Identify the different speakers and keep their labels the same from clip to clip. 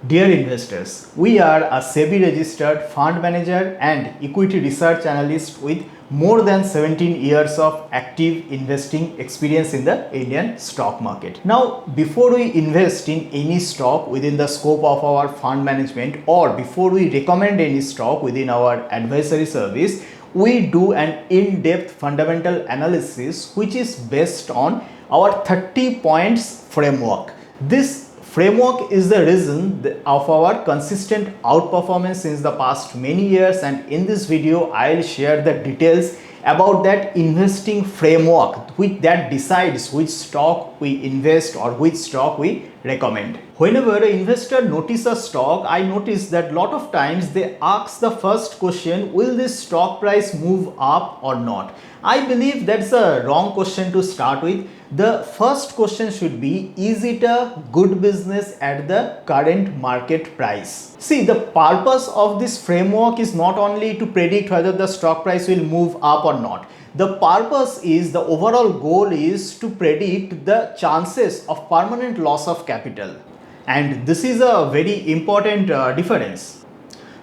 Speaker 1: Dear investors, we are a SEBI registered fund manager and equity research analyst with more than 17 years of active investing experience in the Indian stock market. Now, before we invest in any stock within the scope of our fund management or before we recommend any stock within our advisory service, we do an in-depth fundamental analysis which is based on our 30 points framework. This framework is the reason of our consistent outperformance since the past many years, and in this video I'll share the details about that investing framework that decides which stock we invest or which stock we recommend. Whenever an investor notices a stock, I notice that lot of times they ask the first question, will this stock price move up or not? I believe that's a wrong question to start with. The first question should be, is it a good business at the current market price? See, the purpose of this framework is not only to predict whether the stock price will move up or not. The purpose is, the overall goal is to predict the chances of permanent loss of capital. And this is a very important difference.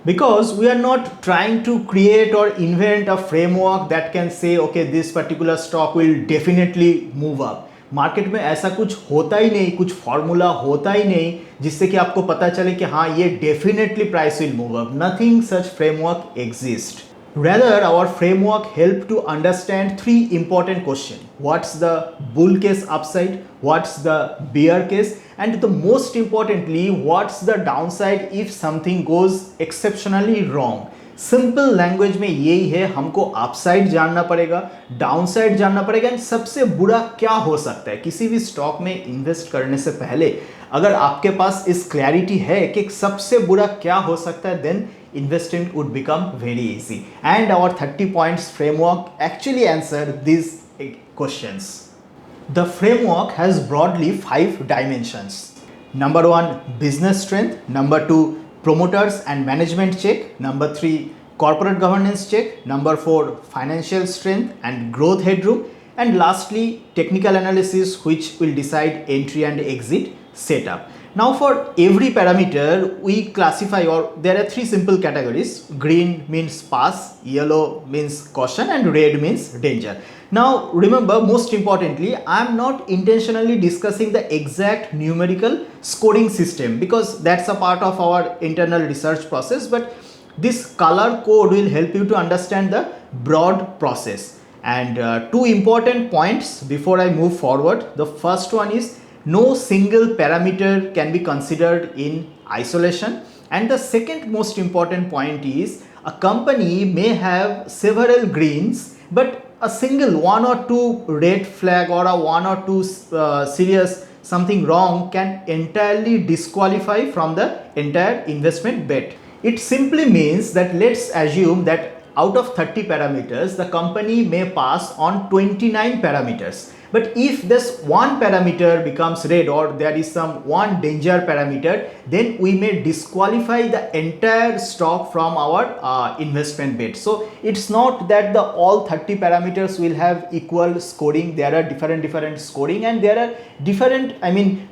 Speaker 1: Because we are not trying to create or invent a framework that can say okay, this particular stock will definitely move up. Market में ऐसा कुछ होता ही नहीं, कुछ formula होता ही नहीं जिससे कि आपको पता चले कि हाँ ये definitely price will move up. Nothing such framework exist. Rather, our framework help to understand three important questions. What's the bull case upside? What's the bear case? And the most importantly, what's the downside if something goes exceptionally wrong? Simple language में यही है, हमको upside जानना पड़ेगा, downside जानना पड़ेगा, and सबसे बुरा क्या हो सकता है. किसी भी स्टॉक में इन्वेस्ट करने से पहले अगर आपके पास इस क्लैरिटी है कि सबसे बुरा क्या हो सकता है, then investing would become very easy. And our 30 points framework actually answer these questions. The framework has broadly 5 dimensions. Number 1, business strength. Number 2, promoters and management check. Number 3, corporate governance check. Number 4, financial strength and growth headroom. And lastly, technical analysis, which will decide entry and exit setup. Now for every parameter we classify, or there are 3 simple categories. Green means pass, yellow means caution, and red means danger. Now remember, most importantly, I am not intentionally discussing the exact numerical scoring system because that's a part of our internal research process, but this color code will help you to understand the broad process. And 2 important points before I move forward. The first one is, no single parameter can be considered in isolation. And the second most important point is, a company may have several greens, but a single 1 or 2 red flag or a 1 or 2 serious something wrong can entirely disqualify from the entire investment bet. It simply means that let's assume that out of 30 parameters, the company may pass on 29 parameters. But if this one parameter becomes red or there is some one danger parameter, then we may disqualify the entire stock from our investment bet. So it's not that the all 30 parameters will have equal scoring. There are different scoring, and there are different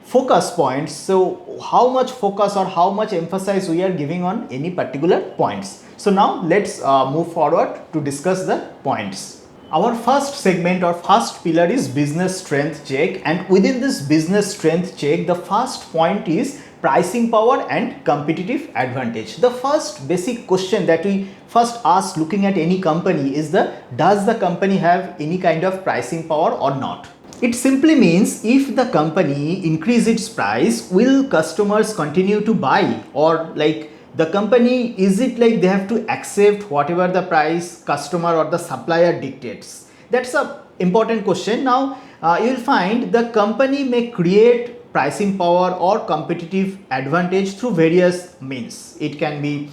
Speaker 1: focus points. So how much focus or how much emphasis we are giving on any particular points. So now let's move forward to discuss the points. Our first segment or first pillar is business strength check, and within this business strength check, the first point is pricing power and competitive advantage. The first basic question that we first ask looking at any company is, does the company have any kind of pricing power or not? It simply means, if the company increase its price, will customers continue to buy, or like the company, is it like they have to accept whatever the price customer or the supplier dictates? That's a important question. Now you will find the company may create pricing power or competitive advantage through various means. It can be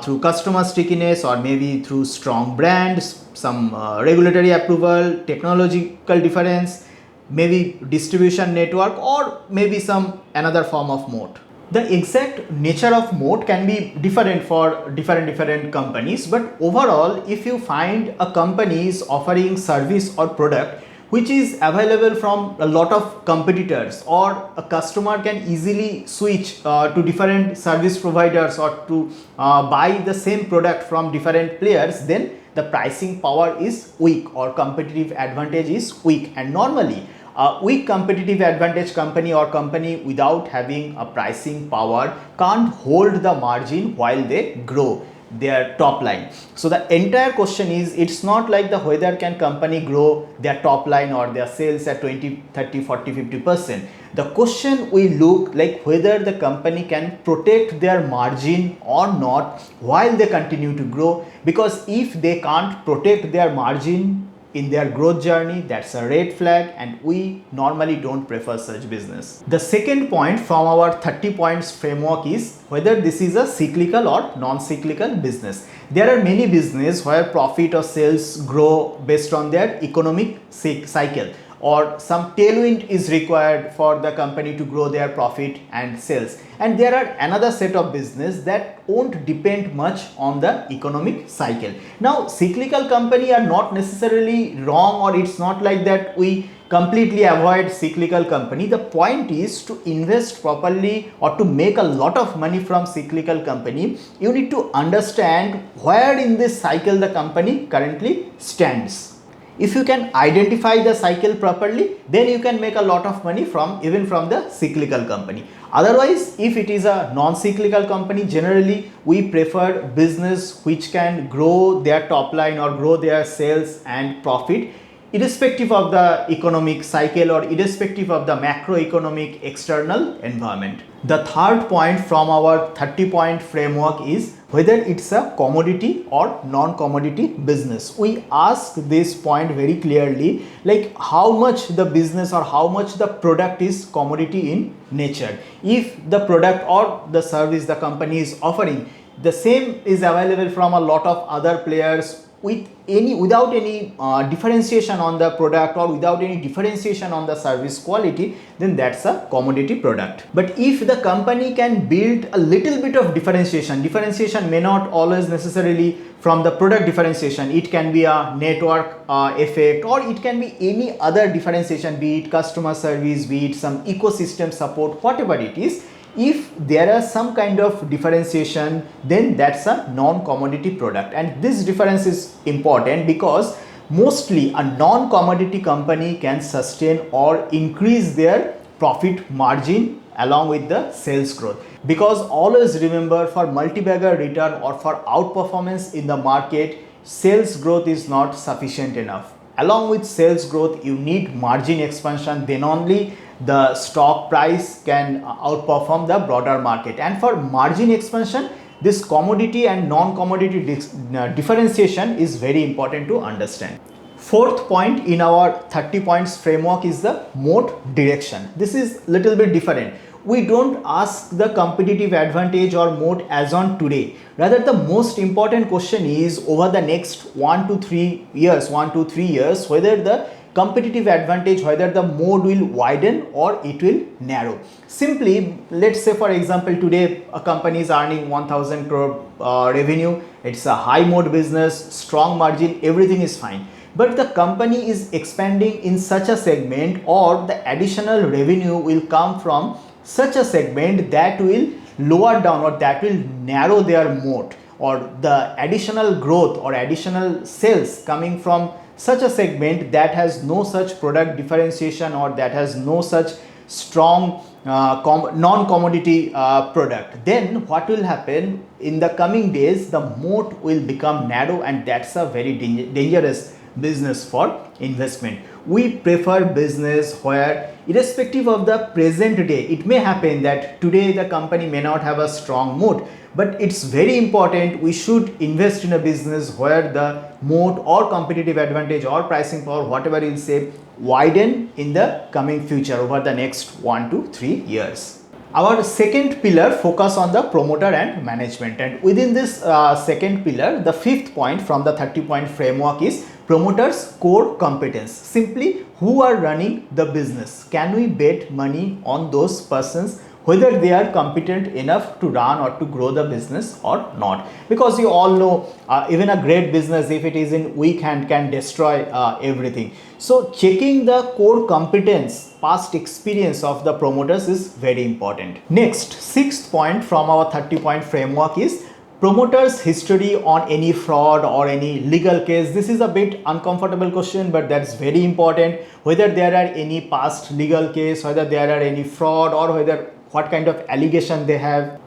Speaker 1: through customer stickiness, or maybe through strong brands, some regulatory approval, technological difference, maybe distribution network, or maybe some another form of moat. The exact nature of moat can be different for different companies, but overall, if you find a company is offering service or product which is available from a lot of competitors, or a customer can easily switch to different service providers or to buy the same product from different players, then the pricing power is weak or competitive advantage is weak. And normally a weak competitive advantage company or company without having a pricing power can't hold the margin while they grow their top line. So the entire question is, it's not like the whether can company grow their top line or their sales at 20, 30, 40, 50%. The question will look like whether the company can protect their margin or not while they continue to grow, because if they can't protect their margin in their growth journey, that's a red flag, and we normally don't prefer such business. The second point from our 30 points framework is whether this is a cyclical or non-cyclical business. There are many businesses where profit or sales grow based on their economic cycle, or some tailwind is required for the company to grow their profit and sales. And there are another set of business that won't depend much on the economic cycle. Now, cyclical company are not necessarily wrong, or it's not like that we completely avoid cyclical company. The point is to invest properly or to make a lot of money from cyclical company, you need to understand where in this cycle the company currently stands. If you can identify the cycle properly, then you can make a lot of money even from the cyclical company. Otherwise, if it is a non-cyclical company, generally we prefer business which can grow their top line or grow their sales and profit irrespective of the economic cycle or irrespective of the macroeconomic external environment. The third point from our 30-point framework is whether it's a commodity or non-commodity business. We ask this point very clearly, like how much the business or how much the product is commodity in nature. If the product or the service the company is offering, the same is available from a lot of other players without any differentiation on the product or without any differentiation on the service quality, then that's a commodity product. But if the company can build a little bit of differentiation may not always necessarily from the product differentiation, it can be a network effect, or it can be any other differentiation, be it customer service, be it some ecosystem support, whatever it is. If there are some kind of differentiation, then that's a non-commodity product. And this difference is important because mostly a non-commodity company can sustain or increase their profit margin along with the sales growth. Because always remember, for multi-bagger return or for outperformance in the market, sales growth is not sufficient enough. Along with sales growth, you need margin expansion, then only the stock price can outperform the broader market. And for margin expansion, this commodity and non-commodity differentiation is very important to understand. Fourth point in our 30 points framework is the moat direction. This is little bit different. We don't ask the competitive advantage or moat as on today. Rather, the most important question is over the next 1 to 3 years, whether the competitive advantage, whether the moat will widen or it will narrow. Simply, let's say for example, today a company is earning 1000 crore revenue. It's a high moat business, strong margin, everything is fine. But the company is expanding in such a segment, or the additional revenue will come from such a segment that will lower down or that will narrow their moat, or the additional growth or additional sales coming from such a segment that has no such product differentiation or that has no such strong non-commodity product. Then what will happen in the coming days? The moat will become narrow, and that's a very dangerous business for investment. We prefer business where, irrespective of the present day, it may happen that today the company may not have a strong moat, but it's very important we should invest in a business where the moat or competitive advantage or pricing power, whatever you'll say, widen in the coming future over the next 1 to 3 years. Our second pillar focus on the promoter and management, and within this second pillar, the fifth point from the 30-point framework is promoters' core competence. Simply, who are running the business? Can we bet money on those persons whether they are competent enough to run or to grow the business or not. Because you all know, even a great business, if it is in weak hand, can destroy everything. So checking the core competence, past experience of the promoters is very important. Next, sixth point from our 30-point framework is promoters history on any fraud or any legal case. This is a bit uncomfortable question, but that's very important. Whether there are any past legal case, whether there are any fraud, or whether what kind of allegation they have.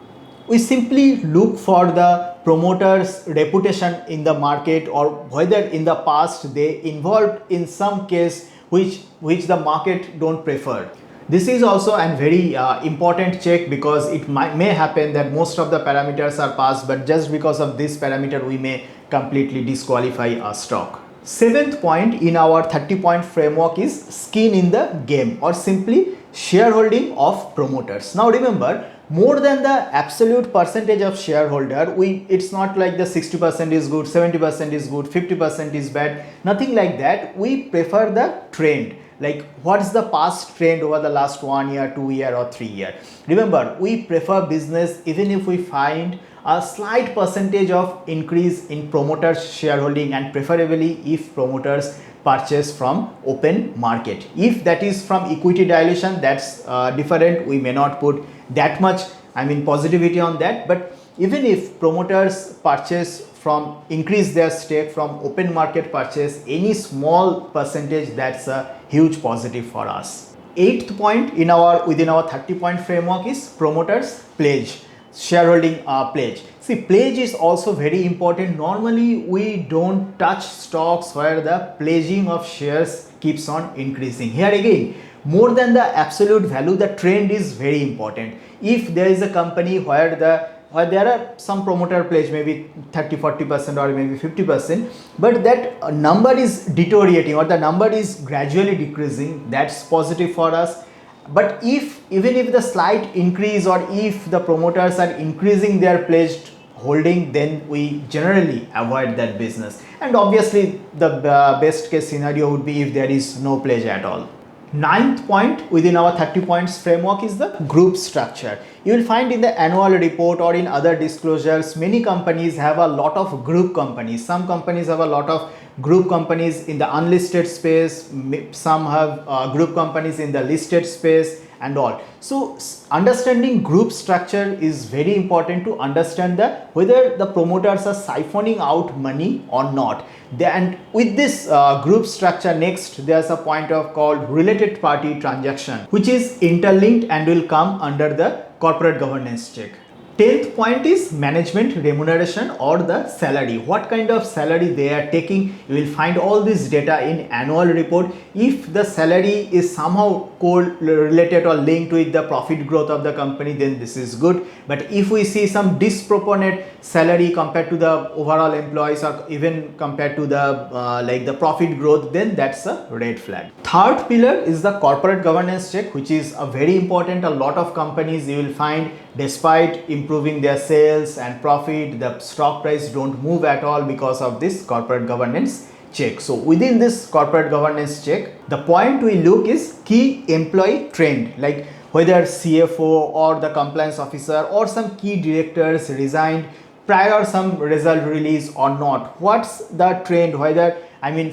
Speaker 1: We simply look for the promoter's reputation in the market, or whether in the past they involved in some case which the market don't prefer. This is also a very important check, because it may happen that most of the parameters are passed, but just because of this parameter we may completely disqualify a stock. Seventh point in our 30-point framework is skin in the game, or simply shareholding of promoters. Now remember, more than the absolute percentage of shareholder, it's not like the 60% is good, 70% is good, 50% is bad, nothing like that. We prefer the trend, like what's the past trend over the last 1 year, 2 year or 3 year. Remember, we prefer business even if we find a slight percentage of increase in promoters shareholding, and preferably if promoters purchase from open market. If that is from equity dilution, that's different. We may not put that much positivity on that, but even if promoters purchase from, increase their stake from open market purchase, any small percentage, that's a huge positive for us. Eighth point in within our 30-point framework is promoters pledge, shareholding pledge. See, pledge is also very important. Normally we don't touch stocks where the pledging of shares keeps on increasing. Here again, more than the absolute value, the trend is very important. If there is a company where there are some promoter pledge, maybe 30-40% or maybe 50%, but that number is deteriorating or the number is gradually decreasing, that's positive for us. But even if the slight increase, or if the promoters are increasing their pledged holding, then we generally avoid that business. And obviously the best case scenario would be if there is no pledge at all. Ninth point within our 30 points framework is the group structure. You will find in the annual report or in other disclosures, many companies have a lot of group companies. Some companies have a lot of group companies in the unlisted space, some have group companies in the listed space and all. So understanding group structure is very important to understand that whether the promoters are siphoning out money or not. And with this group structure, next there's a point of called related party transaction, which is interlinked and will come under the corporate governance check. 10th point is management remuneration or the salary. What kind of salary they are taking, you will find all this data in annual report. If the salary is somehow correlated or linked with the profit growth of the company, then this is good. But if we see some disproportionate salary compared to the overall employees, or even compared to the the profit growth, then that's a red flag. Third pillar is the corporate governance check, which is a very important. A lot of companies you will find, despite improving their sales and profit, the stock price don't move at all because of this corporate governance check. So within this corporate governance check, the point we look is key employee trend, like whether CFO or the compliance officer or some key directors resigned prior some result release or not. What's the trend, whether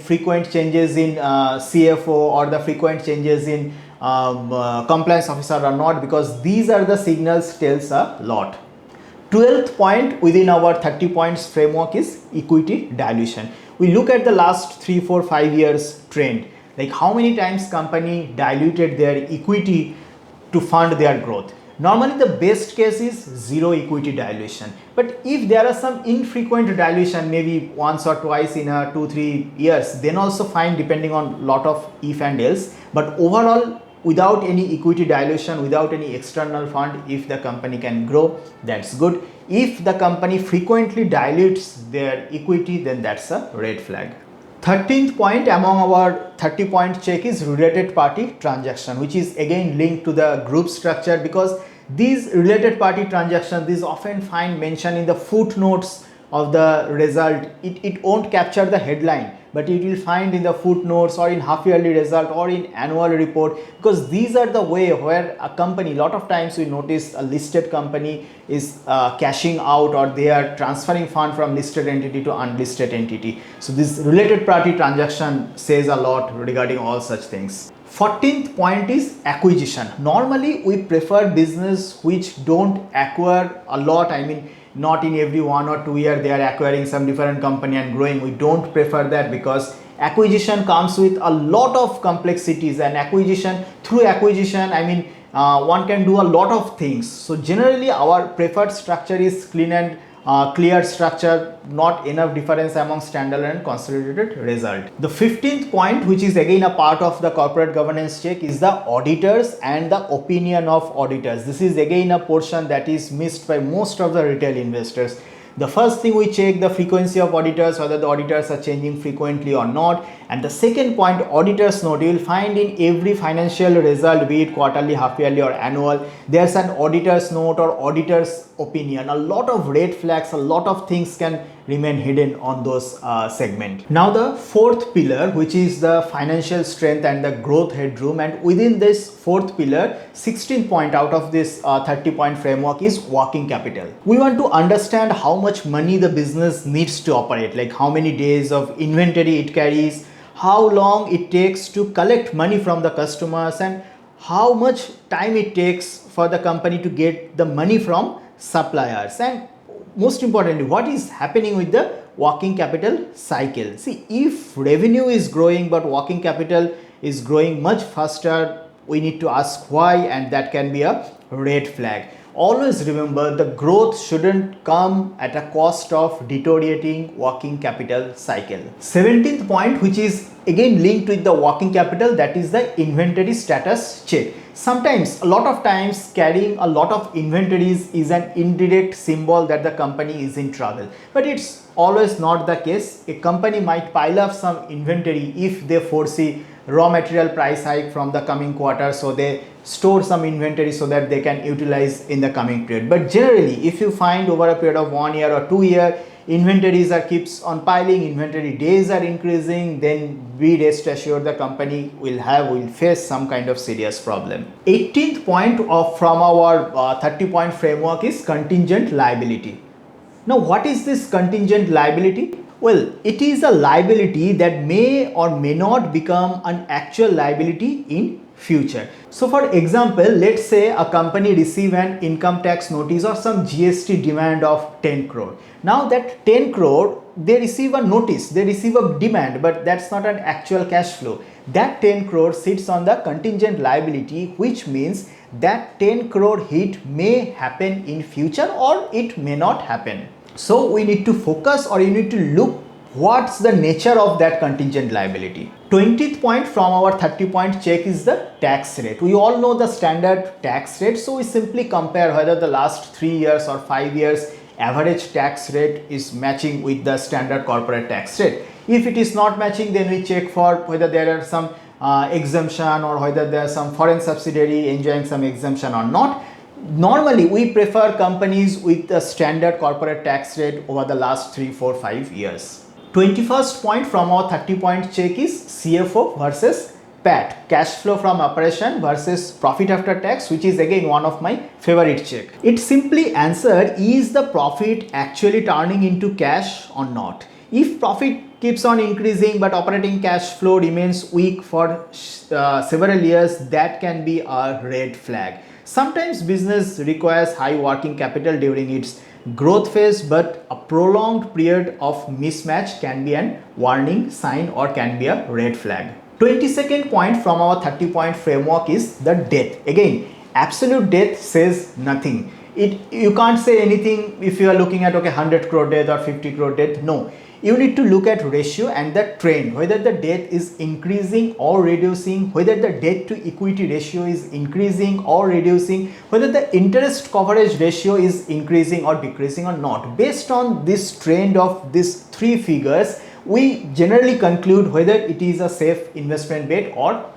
Speaker 1: frequent changes in CFO or the frequent changes in compliance officer or not, because these are the signals tells a lot. 12th point within our 30 points framework is equity dilution. We look at the last 3, 4, 5 years trend, like how many times company diluted their equity to fund their growth. Normally the best case is zero equity dilution, but if there are some infrequent dilution, maybe once or twice in a 2-3 years, then also fine, depending on lot of if and else. But overall, without any equity dilution, without any external fund, if the company can grow, that's good. If the company frequently dilutes their equity, then that's a red flag. 13th point among our 30 point check is related party transaction, which is again linked to the group structure, because these related party transactions, these often find mention in the footnotes of the result, it won't capture the headline, but it will find in the footnotes or in half yearly result or in annual report, because these are the way where a company, lot of times we notice a listed company is cashing out, or they are transferring fund from listed entity to unlisted entity. So this related party transaction says a lot regarding all such things. 14th point is acquisition. Normally we prefer business which don't acquire a lot. I mean, not in every 1 or 2 years they are acquiring some different company and growing. We don't prefer that, because acquisition comes with a lot of complexities, and through acquisition, I mean, one can do a lot of things. So generally our preferred structure is clean and clear structure, not enough difference among standalone and consolidated result. The 15th point, which is again a part of the corporate governance check, is the auditors and the opinion of auditors. This is again a portion that is missed by most of the retail investors. The first thing, we check the frequency of auditors, whether the auditors are changing frequently or not. And the second point, auditors note. You will find in every financial result, be it quarterly, half yearly or annual, there's an auditor's note or auditor's opinion. A lot of red flags, a lot of things can remain hidden on those segment. Now the fourth pillar, which is the financial strength and the growth headroom, and within this fourth pillar, 16 point out of this 30 point framework is working capital. We want to understand how much money the business needs to operate, like how many days of inventory it carries, how long it takes to collect money from the customers, and how much time it takes for the company to get the money from suppliers, and most importantly, what is happening with the working capital cycle. See, if revenue is growing but working capital is growing much faster, we need to ask why, and that can be a red flag. Always remember, the growth shouldn't come at a cost of deteriorating working capital cycle. 17th point, which is again linked with the working capital, that is the inventory status check. Sometimes, a lot of times, carrying a lot of inventories is an indirect symbol that the company is in trouble, but it's always not the case. A company might pile up some inventory if they foresee raw material price hike from the coming quarter, so they store some inventory so that they can utilize in the coming period. But generally, if you find over a period of 1 year or 2 years, inventories keeps on piling, inventory days are increasing, then be rest assured the company will face some kind of serious problem. 18th point from our 30 point framework is contingent liability. Now, what is this contingent liability? Well, it is a liability that may or may not become an actual liability in future. So for example, let's say a company receive an income tax notice or some GST demand of 10 crore. Now that 10 crore, they receive a notice, they receive a demand, but that's not an actual cash flow. That 10 crore sits on the contingent liability, which means that 10 crore hit may happen in future or it may not happen. So we need to focus, or you need to look what's the nature of that contingent liability. 20th point from our 30 point check is the tax rate. We all know the standard tax rate, so we simply compare whether the last 3 years or 5 years average tax rate is matching with the standard corporate tax rate. If it is not matching, then we check for whether there are some exemption, or whether there are some foreign subsidiary enjoying some exemption or not. Normally, we prefer companies with a standard corporate tax rate over the last 3, 4, 5 years. 21st point from our 30 point check is CFO versus PAT, cash flow from operation versus profit after tax, which is again one of my favorite check. It simply answered, is the profit actually turning into cash or not? If profit keeps on increasing but operating cash flow remains weak for several years, that can be a red flag. Sometimes business requires high working capital during its growth phase, but a prolonged period of mismatch can be an warning sign or can be a red flag. 22nd point from our 30 point framework is the debt. Again, absolute debt says nothing. You can't say anything if you are looking at 100 crore debt or 50 crore debt. No. You need to look at ratio and the trend, whether the debt is increasing or reducing, whether the debt to equity ratio is increasing or reducing, whether the interest coverage ratio is increasing or decreasing or not. Based on this trend of these three figures, we generally conclude whether it is a safe investment bet or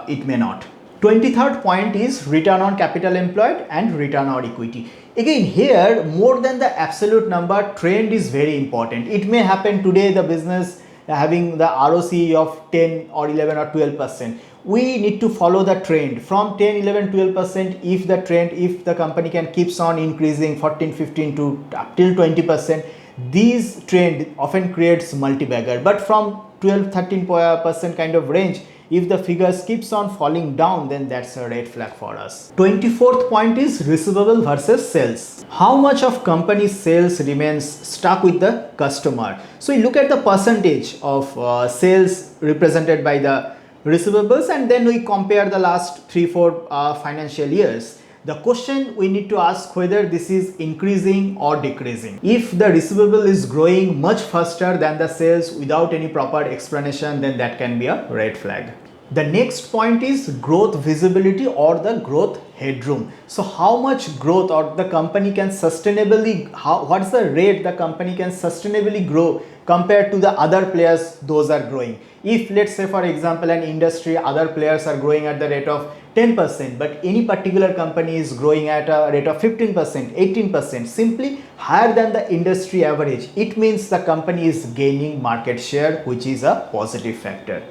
Speaker 1: it may not. 23rd point is return on capital employed and return on equity. Again, here more than the absolute number, trend is very important. It may happen today the business having the ROC of 10 or 11 or 12%. We need to follow the trend from 10, 11, 12%. If the company can keeps on increasing 14, 15 to up till 20%, these trend often creates multi-bagger. But from 12, 13% kind of range, if the figures keeps on falling down, then that's a red flag for us. 24th point is receivable versus sales. How much of company's sales remains stuck with the customer? So we look at the percentage of sales represented by the receivables, and then we compare the last 3-4 financial years. The question we need to ask whether this is increasing or decreasing. If the receivable is growing much faster than the sales without any proper explanation, then that can be a red flag. The next point is growth visibility or the growth headroom. So how much growth or the company can sustainably, what's the rate the company can sustainably grow compared to the other players those are growing. If let's say for example an industry, other players are growing at the rate of 10%, but any particular company is growing at a rate of 15%, 18%, simply higher than the industry average, it means the company is gaining market share, which is a positive factor.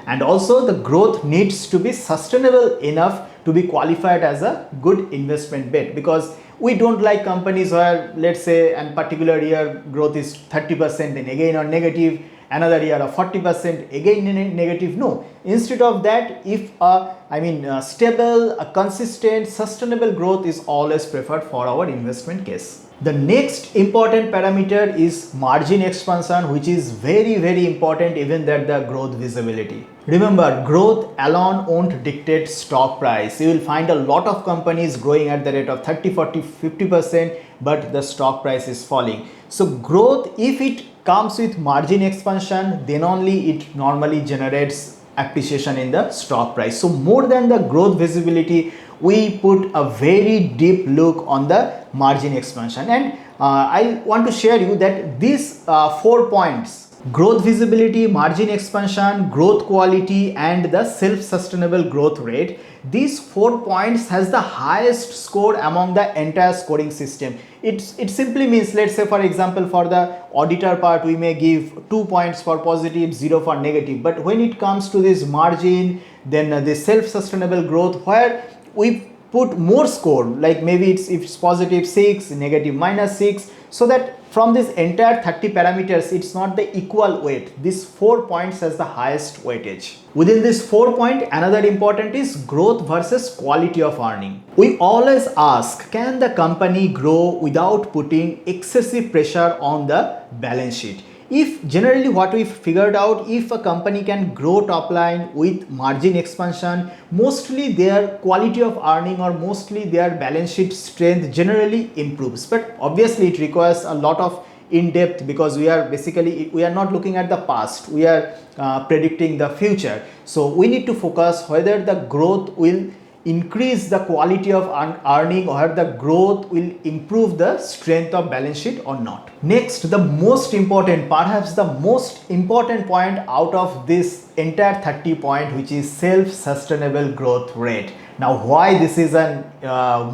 Speaker 1: And also the growth needs to be sustainable enough to be qualified as a good investment bet, because we don't like companies where let's say a particular year growth is 30% then again or negative, another year of 40% again negative. No, instead of that, if stable, consistent, sustainable growth is always preferred for our investment case. The next important parameter is margin expansion, which is very important even than the growth visibility. Remember, growth alone won't dictate stock price. You will find a lot of companies growing at the rate of 30, 40, 50%, but the stock price is falling. So growth, if it comes with margin expansion, then only it normally generates appreciation in the stock price. So more than the growth visibility, we put a very deep look on the margin expansion. And I want to share you that these 4 points, growth visibility, margin expansion, growth quality, and the self-sustainable growth rate, these 4 points has the highest score among the entire scoring system. It simply means, let's say for example for the auditor part, we may give 2 points for positive, 0 for negative, but when it comes to this margin, then the self-sustainable growth, where we put more score, like maybe if it's positive 6, negative -6, so that from this entire 30 parameters, it's not the equal weight. These 4 points has the highest weightage. Within this 4 point, another important is growth versus quality of earning. We always ask, can the company grow without putting excessive pressure on the balance sheet? If generally what we figured out, if a company can grow top line with margin expansion, mostly their quality of earning or mostly their balance sheet strength generally improves. But obviously it requires a lot of in-depth, because we are not looking at the past, we are predicting the future. So we need to focus whether the growth will increase the quality of earning or the growth will improve the strength of balance sheet or not. Next, the most important, perhaps the most important point out of this entire 30 point, which is self-sustainable growth rate. Now why this is a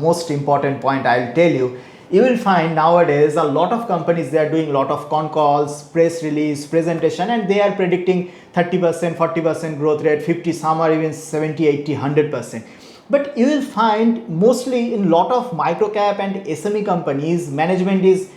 Speaker 1: most important point, I'll tell you. You will find nowadays a lot of companies, they are doing a lot of con calls, press release, presentation, and they are predicting 30%, 40% growth rate, 50, some are even 70, 80, 100%. But you will find mostly in lot of micro cap and SME companies, management is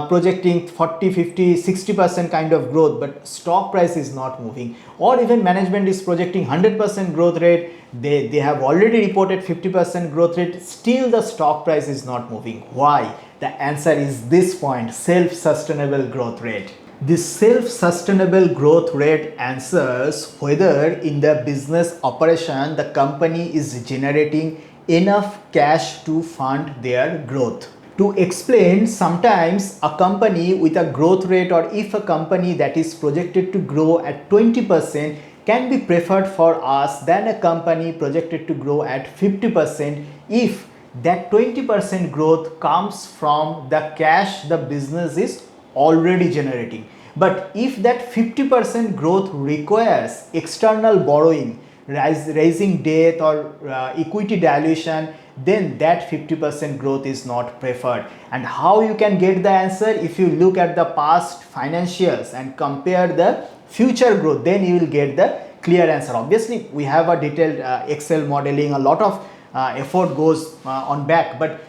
Speaker 1: projecting 40, 50, 60% kind of growth, but stock price is not moving. Or even management is projecting 100% growth rate, they have already reported 50% growth rate, still the stock price is not moving. Why? The answer is this point, self-sustainable growth rate. This self-sustainable growth rate answers whether in the business operation the company is generating enough cash to fund their growth. To explain, sometimes a company with a growth rate, or if a company that is projected to grow at 20% can be preferred for us than a company projected to grow at 50% if that 20% growth comes from the cash the business is already generating. But if that 50% growth requires external borrowing, raising debt or equity dilution, then that 50% growth is not preferred. And how you can get the answer? If you look at the past financials and compare the future growth, then you will get the clear answer. Obviously we have a detailed Excel modeling, a lot of effort goes on back, but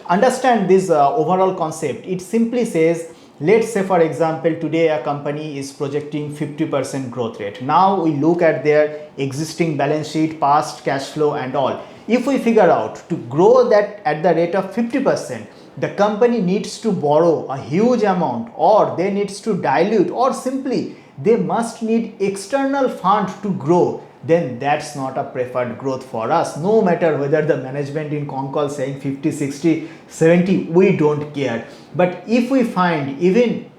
Speaker 1: understand this overall concept. It simply says, let's say for example today a company is projecting 50% growth rate. Now we look at their existing balance sheet, past cash flow and all. If we figure out to grow that at the rate of 50%, the company needs to borrow a huge amount, or they needs to dilute, or simply they must need external fund to grow, then that's not a preferred growth for us. No matter whether the management in con call saying 50, 60, 70, we don't care. But if we find even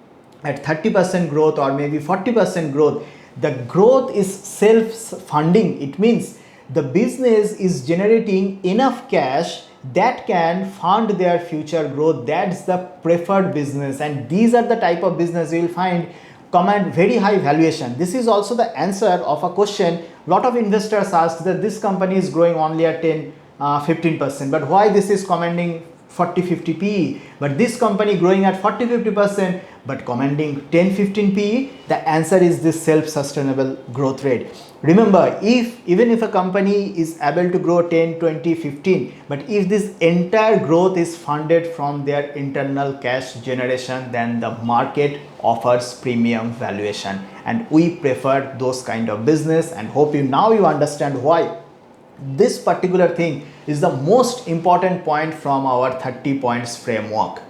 Speaker 1: at 30% growth or maybe 40% growth, the growth is self-funding. It means the business is generating enough cash that can fund their future growth. That's the preferred business, and these are the type of business you will find command very high valuation. This is also the answer of a question lot of investors ask, that this company is growing only at 10-15%, but why this is commanding 40-50 PE, but this company growing at 40-50% but commanding 10-15 PE? The answer is this self-sustainable growth rate. Remember, even if a company is able to grow 10, 20, 15, but if this entire growth is funded from their internal cash generation, then the market offers premium valuation, and we prefer those kind of business. And hope now you understand why this particular thing is the most important point from our 30 points framework.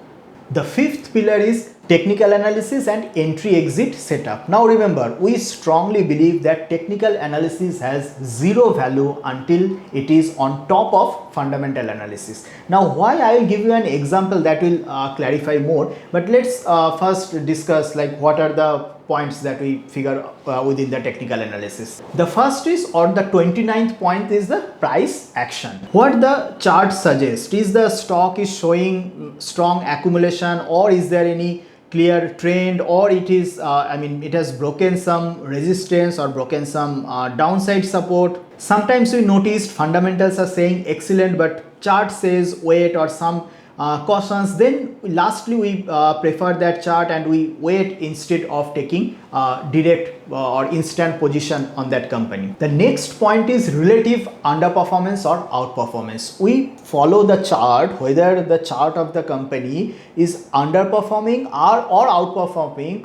Speaker 1: The fifth pillar is technical analysis and entry exit setup. Now remember, we strongly believe that technical analysis has zero value until it is on top of fundamental analysis. Now why, I will give you an example that will clarify more, but let's first discuss like what are the points that we figure within the technical analysis. The first is, or the 29th point, is the price action. What the chart suggests is the stock is showing strong accumulation, or is there any clear trend, or it is it has broken some resistance or broken some downside support. Sometimes we noticed fundamentals are saying excellent, but chart says wait, or some cautions. Then lastly we prefer that chart and we wait instead of taking direct or instant position on that company. The next point is relative underperformance or outperformance. We follow the chart whether the chart of the company is underperforming or outperforming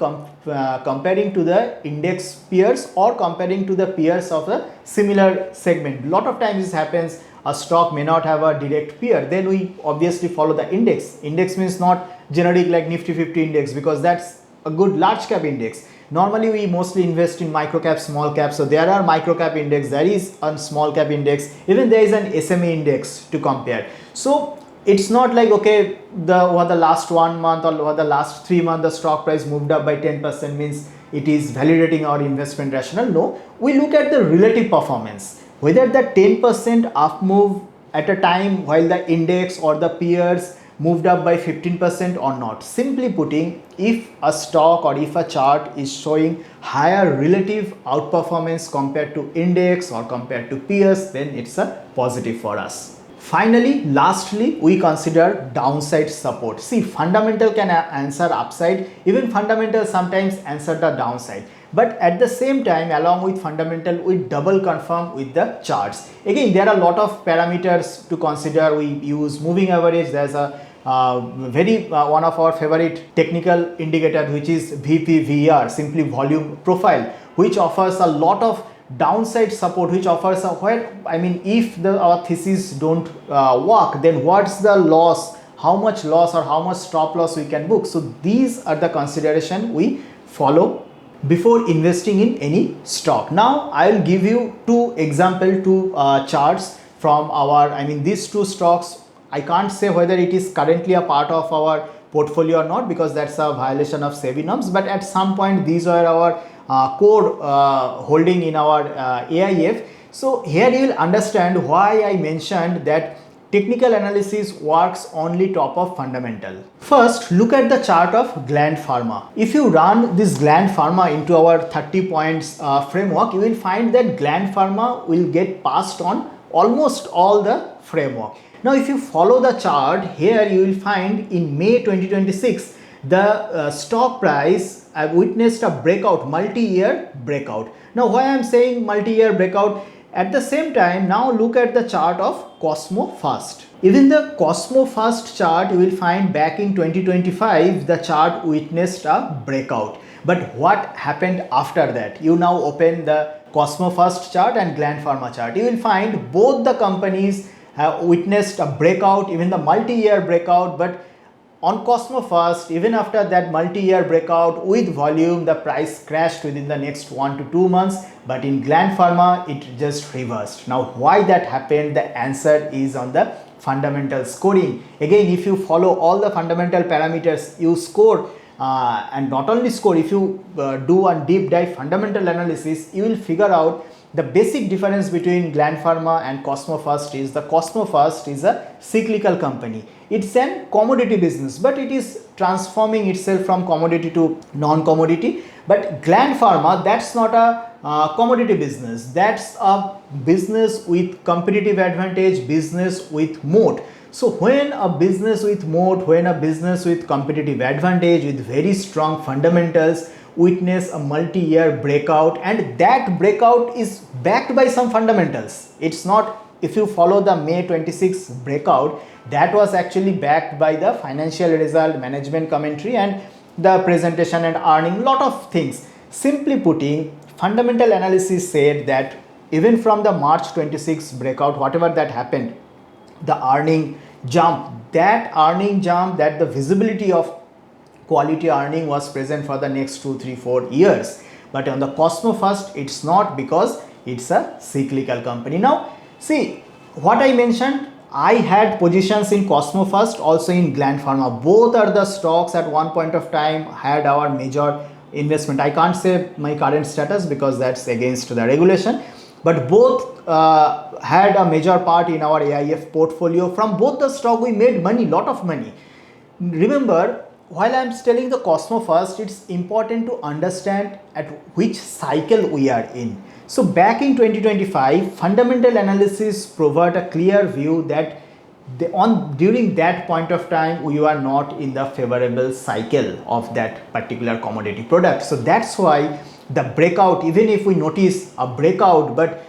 Speaker 1: comparing to the index peers or comparing to the peers of a similar segment. Lot of times this happens, a stock may not have a direct peer, then we obviously follow the index. Index means not generic like Nifty 50 index, because that's a good large cap index. Normally we mostly invest in micro cap, small cap, so there are micro cap index, there is a small cap index, even there is an SME index to compare. So it's not like okay, over the last 1 month or over the last 3 months the stock price moved up by 10% means it is validating our investment rationale. No, we look at the relative performance, whether the 10% up move at a time while the index or the peers moved up by 15% or not. Simply putting, if a stock or if a chart is showing higher relative outperformance compared to index or compared to peers, then it's a positive for us. Finally, lastly, we consider downside support. See, fundamental can answer upside, even fundamental sometimes answer the downside. But at the same time, along with fundamental, we double confirm with the charts. Again, there are a lot of parameters to consider. We use moving average. There's a one of our favorite technical indicator, which is VPVR, simply volume profile, which offers a lot of downside support, which offers a if our thesis don't work, then what's the loss, how much loss or how much stop loss we can book. So these are the consideration we follow before investing in any stock. Now I will give you two charts from our these two stocks. I can't say whether it is currently a part of our portfolio or not, because that's a violation of SEBI norms, but at some point these are our core holding in our AIF. So here you will understand why I mentioned that technical analysis works only top of fundamental. First, look at the chart of Gland Pharma. If you run this Gland Pharma into our 30 points framework, you will find that Gland Pharma will get passed on almost all the framework. Now, if you follow the chart here, you will find in May 2026, the stock price witnessed a breakout, multi-year breakout. Now, why I am saying multi-year breakout? At the same time, now look at the chart of Cosmo Fast. Even the Cosmo Fast chart, you will find back in 2025, the chart witnessed a breakout. But what happened after that? You now open the Cosmo Fast chart and Gland Pharma chart. You will find both the companies have witnessed a breakout, even the multi-year breakout. But on Cosmo First, even after that multi-year breakout with volume, the price crashed within the next 1 to 2 months. But in Gland Pharma, it just reversed. Now, why that happened? The answer is on the fundamental scoring. Again, if you follow all the fundamental parameters, you score, and not only score, if you do a deep dive fundamental analysis, you will figure out the basic difference between Gland Pharma and Cosmo First is the Cosmo First is a cyclical company. It's a commodity business, but it is transforming itself from commodity to non-commodity. But Gland Pharma, that's not a commodity business. That's a business with competitive advantage, business with moat. So when a business with moat, when a business with competitive advantage, with very strong fundamentals, witness a multi-year breakout, and that breakout is backed by some fundamentals. It's not, if you follow the May 26 breakout, that was actually backed by the financial result, management commentary, and the presentation and earning, lot of things. Simply putting, fundamental analysis said that even from the March 26 breakout, whatever that happened, the earning jump, that the visibility of quality earning was present for the next 2, 3, 4 years. But on the Cosmo First, it's not, because it's a cyclical company. Now, see what I mentioned, I had positions in Cosmo First, also in Gland Pharma. Both are the stocks at one point of time had our major investment. I can't say my current status because that's against the regulation, but both had a major part in our AIF portfolio. From both the stock, we made money, lot of money. Remember, while I am telling the Cosmo First, it's important to understand at which cycle we are in. So back in 2025, fundamental analysis provide a clear view that during that point of time, we are not in the favorable cycle of that particular commodity product. So that's why the breakout, even if we notice a breakout, but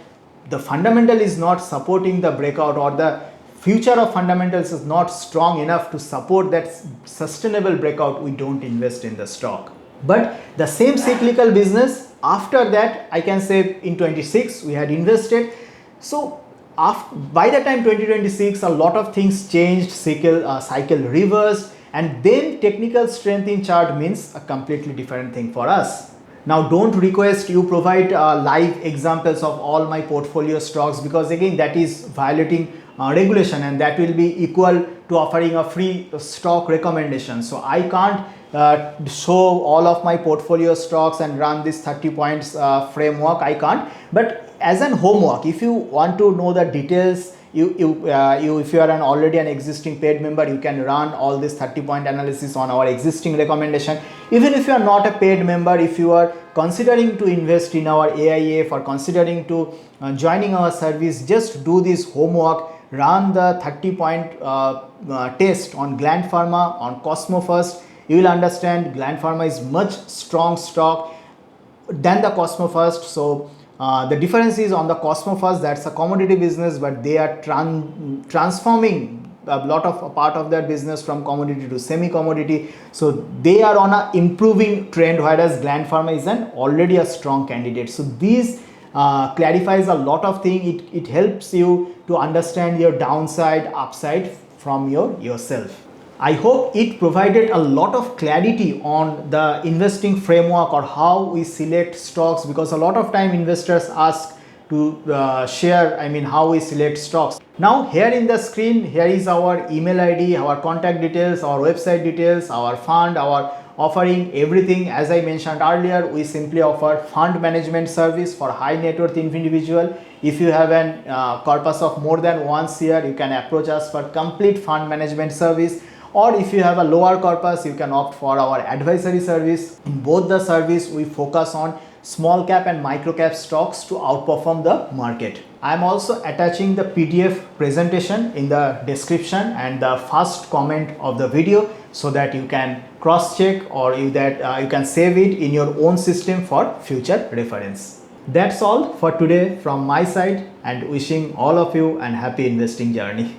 Speaker 1: the fundamental is not supporting the breakout, or the future of fundamentals is not strong enough to support that sustainable breakout, we don't invest in the stock. But the same cyclical business, after that, I can say in 26 we had invested. So by the time 2026, a lot of things changed, cycle reversed, and then technical strength in chart means a completely different thing for us. Now, don't request you provide live examples of all my portfolio stocks, because again, that is violating regulation, and that will be equal to offering a free stock recommendation. So I can't show all of my portfolio stocks and run this 30 points framework. I can't. But as an homework, if you want to know the details, if you are already an existing paid member, you can run all this 30-point analysis on our existing recommendation. Even if you are not a paid member, if you are considering to invest in our AIF or considering to joining our service, just do this homework. Run the 30-point test on Gland Pharma, on Cosmo First. You will understand Gland Pharma is much strong stock than the Cosmo First. So the difference is on the Cosmo First, that's a commodity business, but they are transforming a lot of a part of their business from commodity to semi-commodity. So they are on a improving trend, whereas Gland Pharma is already a strong candidate. So these clarifies a lot of things. It helps you to understand your downside, upside from yourself. I hope it provided a lot of clarity on the investing framework or how we select stocks, because a lot of time investors ask to share, how we select stocks. Now here in the screen, here is our email ID, our contact details, our website details, our fund, our offering everything. As I mentioned earlier, we simply offer fund management service for high net worth individual. If you have an corpus of more than 1 crore, you can approach us for complete fund management service. Or if you have a lower corpus, you can opt for our advisory service. In both the service, we focus on small cap and micro cap stocks to outperform the market. I am also attaching the PDF presentation in the description and the first comment of the video, so that you can cross check, or you can save it in your own system for future reference. That's all for today from my side, and wishing all of you an happy investing journey.